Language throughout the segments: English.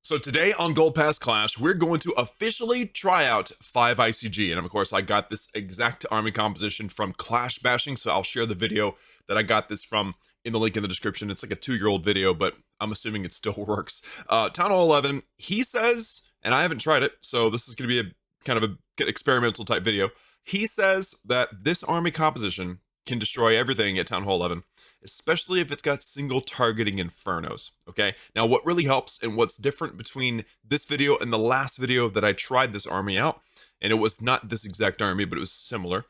So today on Gold Pass Clash, we're going to officially try out 5 ICG. And of course, I got this exact army composition from Clash Bashing, so I'll share the video that I got this from in the link in the description. It's like a 2-year-old video, but I'm assuming it still works. Town Hall 11, he says, and I haven't tried it, so this is going to be a kind of a experimental type video. He says that this army composition can destroy everything at Town Hall 11, especially if it's got single targeting infernos. Okay, now what really helps and what's different between this video and the last video that I tried this army out, and it was not this exact army, but it was similar,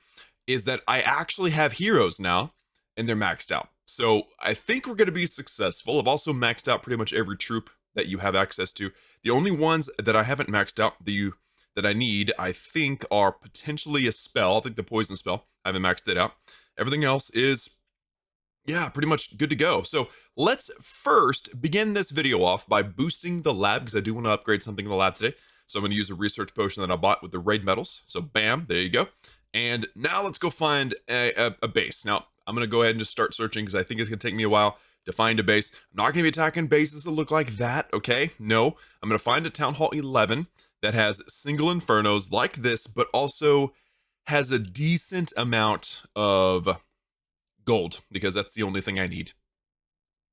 is that I actually have heroes now and they're maxed out. So I think we're going to be successful. I've also maxed out pretty much every troop that you have access to. The only ones that I haven't maxed out that I need, I think, are potentially a spell. I think the poison spell, I haven't maxed it out. Everything else is, yeah, pretty much good to go. So let's first begin this video off by boosting the lab, because I do want to upgrade something in the lab today. So I'm going to use a research potion that I bought with the raid medals. So bam, there you go. And now let's go find a base. Now I'm going to go ahead and just start searching, because I think it's going to take me a while to find a base. I'm not going to be attacking bases that look like that, okay? No, I'm going to find a Town Hall 11 that has single infernos like this, but also has a decent amount of gold, because that's the only thing I need.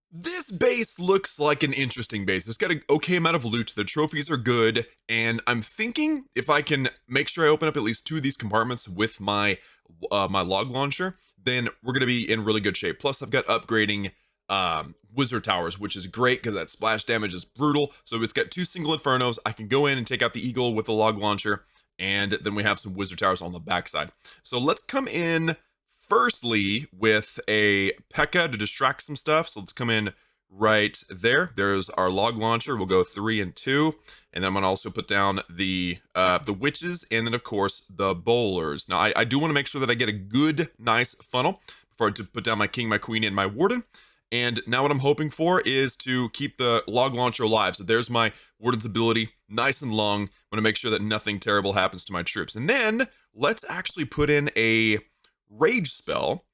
This base looks like an interesting base. It's got an okay amount of loot. The trophies are good, and I'm thinking if I can make sure I open up at least 2 of these compartments with my my log launcher, then we're gonna be in really good shape. Plus, I've got upgrading wizard towers, which is great because that splash damage is brutal. So it's got 2 single infernos. I can go in and take out the eagle with the log launcher, and then we have some wizard towers on the backside. So let's come in firstly with a P.E.K.K.A. to distract some stuff. So let's come in right there. There's our log launcher. We'll go 3 and 2. And then I'm going to also put down the witches, and then of course the bowlers. Now I do want to make sure that I get a good, nice funnel before I put down my king, my queen, and my warden. And now what I'm hoping for is to keep the log launcher alive. So there's my warden's ability, nice and long. I want to make sure that nothing terrible happens to my troops. And then let's actually put in a rage spell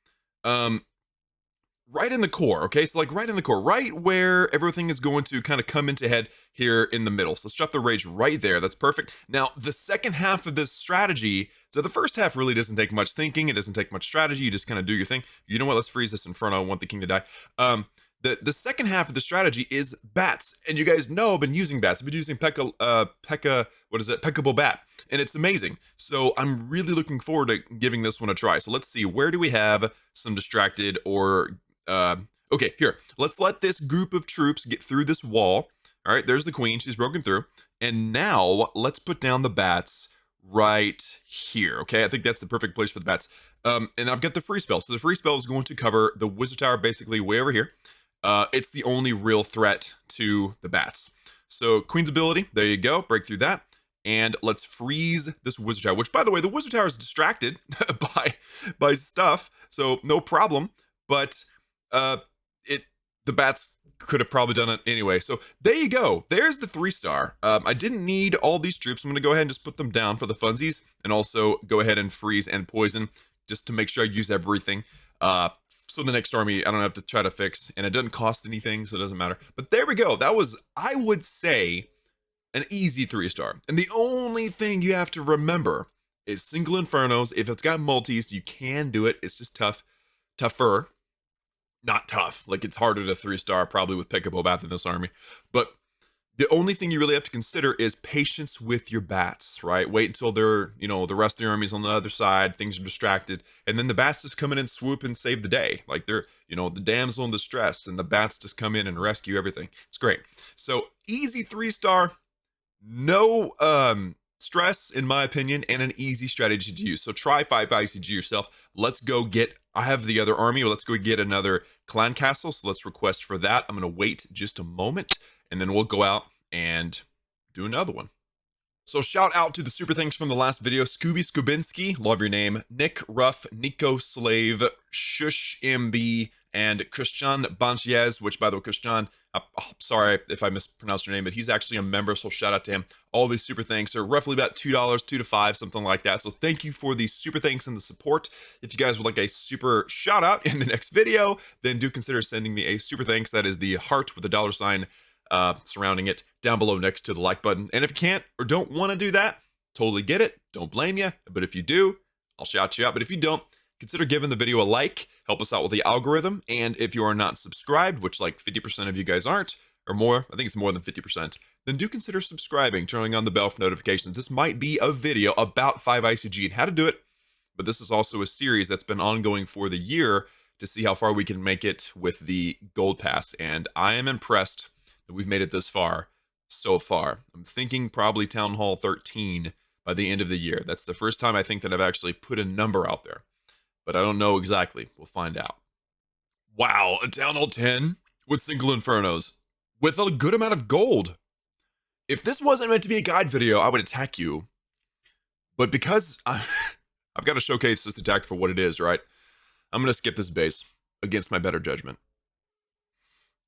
right in the core. Okay, so like right in the core, right where everything is going to kind of come into head here in the middle. So let's drop the rage right there. That's perfect. Now the second half of this strategy, so the first half really doesn't take much thinking, it doesn't take much strategy, you just kind of do your thing. You know what, let's freeze this Inferno. I want the king to die. The second half of the strategy is bats, and you guys know I've been using bats. I've been using Peckable Bat, and it's amazing. So I'm really looking forward to giving this one a try. So let's see, where do we have some distracted or okay, here, let's let this group of troops get through this wall. All right, there's the queen, she's broken through, and now let's put down the bats right here. Okay, I think that's the perfect place for the bats. And I've got the free spell. So the free spell is going to cover the wizard tower basically way over here. It's the only real threat to the bats. So queen's ability, there you go, break through that. And let's freeze this wizard tower, which by the way, the wizard tower is distracted by stuff, so no problem. But the bats could have probably done it anyway. So there you go. There's the 3-star. I didn't need all these troops. I'm going to go ahead and just put them down for the funsies, and also go ahead and freeze and poison just to make sure I use everything. So the next army I don't have to try to fix, and it doesn't cost anything, so it doesn't matter. But there we go. That was, I would say, an easy 3-star. And the only thing you have to remember is single infernos. If it's got multis, you can do it. It's just tougher. Not tough, like it's harder to 3-star probably with Peckable Bat in this army. But the only thing you really have to consider is patience with your bats, right? Wait until they're, the rest of the army's on the other side, things are distracted, and then the bats just come in and swoop and save the day. Like they're, the damsel in distress, and the bats just come in and rescue everything. It's great. So easy 3-star, no stress in my opinion, and an easy strategy to use. So try 5 ICG yourself. Let's go get, I have the other army, let's go get another clan castle. So let's request for that. I'm going to wait just a moment, and then we'll go out and do another one. So shout out to the super thanks from the last video: Scooby Skubinski, love your name, Nick Ruff, Nico Slave, Shush MB, and Christian Banchiez, which by the way, Christian, I'm sorry if I mispronounced your name, but he's actually a member, so shout out to him. All these super thanks are roughly about $2, 2 to 5, something like that. So thank you for the super thanks and the support. If you guys would like a super shout out in the next video, then do consider sending me a super thanks. That is the heart with the $sign surrounding it down below next to the like button. And if you can't or don't want to do that, totally get it. Don't blame you. But if you do, I'll shout you out. But if you don't, consider giving the video a like, help us out with the algorithm. And if you are not subscribed, which like 50% of you guys aren't, or more, I think it's more than 50%, then do consider subscribing, turning on the bell for notifications. This might be a video about 5ICG and how to do it, but this is also a series that's been ongoing for the year to see how far we can make it with the Gold Pass. And I am impressed that we've made it this far so far. I'm thinking probably Town Hall 13 by the end of the year. That's the first time I think that I've actually put a number out there, but I don't know exactly. We'll find out. Wow, a Town Hall 10 with single Infernos with a good amount of gold. If this wasn't meant to be a guide video, I would attack you. But because I've got to showcase this attack for what it is, right? I'm going to skip this base against my better judgment.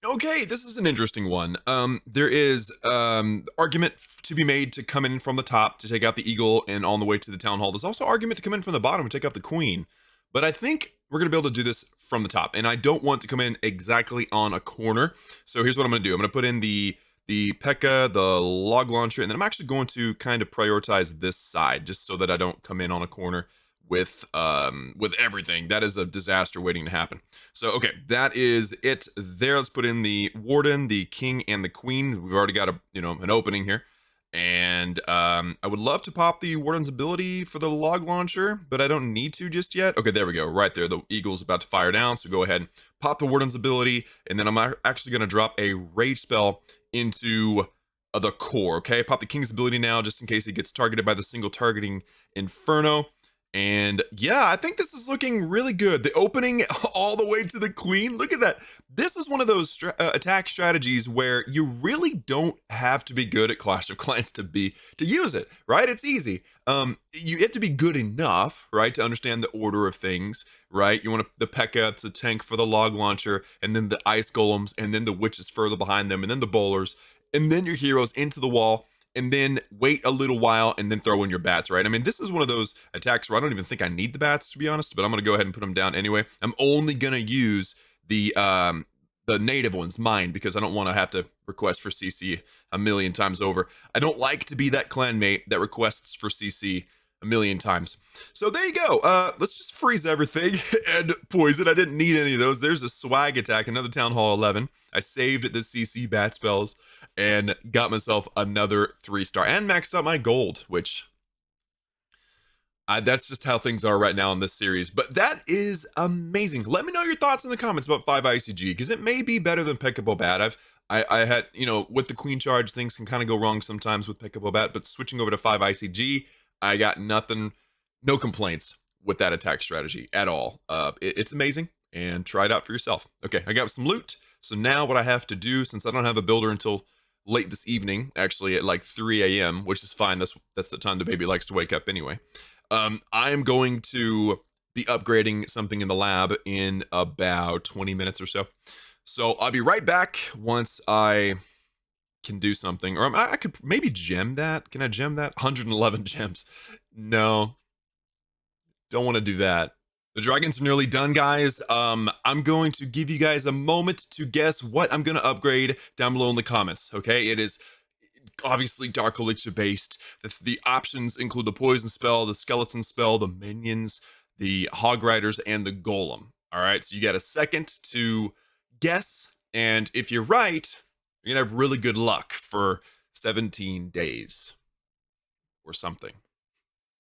Okay, this is an interesting one. There is argument to be made to come in from the top to take out the eagle and on the way to the town hall. There's also argument to come in from the bottom and take out the queen. But I think we're going to be able to do this from the top. And I don't want to come in exactly on a corner. So here's what I'm going to do. I'm going to put in the P.E.K.K.A, the log launcher, and then I'm actually going to kind of prioritize this side just so that I don't come in on a corner with everything. That is a disaster waiting to happen. So, okay, that is it there. Let's put in the warden, the king, and the queen. We've already got an opening here. And I would love to pop the warden's ability for the log launcher, but I don't need to just yet. Okay, there we go. Right there. The eagle's about to fire down. So go ahead and pop the warden's ability. And then I'm actually going to drop a rage spell into the core. Okay, pop the king's ability now just in case he gets targeted by the single targeting inferno. And yeah, I think this is looking really good. The opening all the way to the queen. Look at that. This is one of those attack strategies where you really don't have to be good at Clash of Clans to use it, right? It's easy. You have to be good enough, right, to understand the order of things, right? You want the P.E.K.K.A to tank for the log launcher, and then the ice golems, and then the witches further behind them, and then the bowlers, and then your heroes into the wall, and then wait a little while and then throw in your bats, right? I mean, this is one of those attacks where I don't even think I need the bats, to be honest, but I'm going to go ahead and put them down anyway. I'm only going to use the native ones, mine, because I don't want to have to request for CC a million times over. I don't like to be that clanmate that requests for CC a million times. So there you go. Let's just freeze everything and poison. I didn't need any of those. There's a swag attack, another Town Hall 11. I saved the CC bat spells and got myself another 3-star and maxed out my gold, which that's just how things are right now in this series. But that is amazing. Let me know your thoughts in the comments about 5ICG, because it may be better than P.E.K.K.A Bobat. I had, with the queen charge, things can kind of go wrong sometimes with P.E.K.K.A Bobat, but switching over to 5ICG, I got no complaints with that attack strategy at all. It's amazing, and try it out for yourself. Okay, I got some loot. So now what I have to do, since I don't have a builder until late this evening, actually at like 3 a.m., which is fine. That's the time the baby likes to wake up anyway. I'm going to be upgrading something in the lab in about 20 minutes or so. So I'll be right back once I can do something. Or I could maybe gem that. Can I gem that? 111 gems. No. Don't want to do that. The dragons are nearly done, guys. I'm going to give you guys a moment to guess what I'm going to upgrade down below in the comments, okay? It is obviously Dark Elixir based. The options include the poison spell, the skeleton spell, the minions, the hog riders, and the golem. All right, so you got a second to guess, and if you're right, you're going to have really good luck for 17 days or something.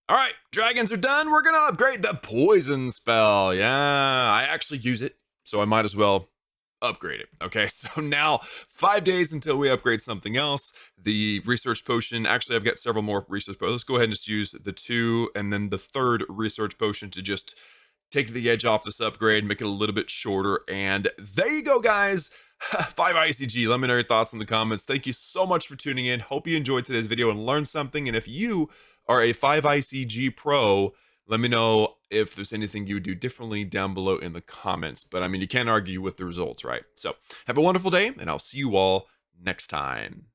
All right, dragons are done. We're going to upgrade the poison spell. Yeah, I actually use it, so I might as well upgrade it. Okay, so now 5 days until we upgrade something else. The research potion, actually I've got several more research potions. Let's go ahead and just use the 2 and then the 3rd research potion to just take the edge off this upgrade, make it a little bit shorter. And there you go, guys. 5ICG. Let me know your thoughts in the comments. Thank you so much for tuning in. Hope you enjoyed today's video and learned something. And if you are a 5ICG pro, let me know if there's anything you would do differently down below in the comments. But I mean, you can't argue with the results, right? So have a wonderful day, and I'll see you all next time.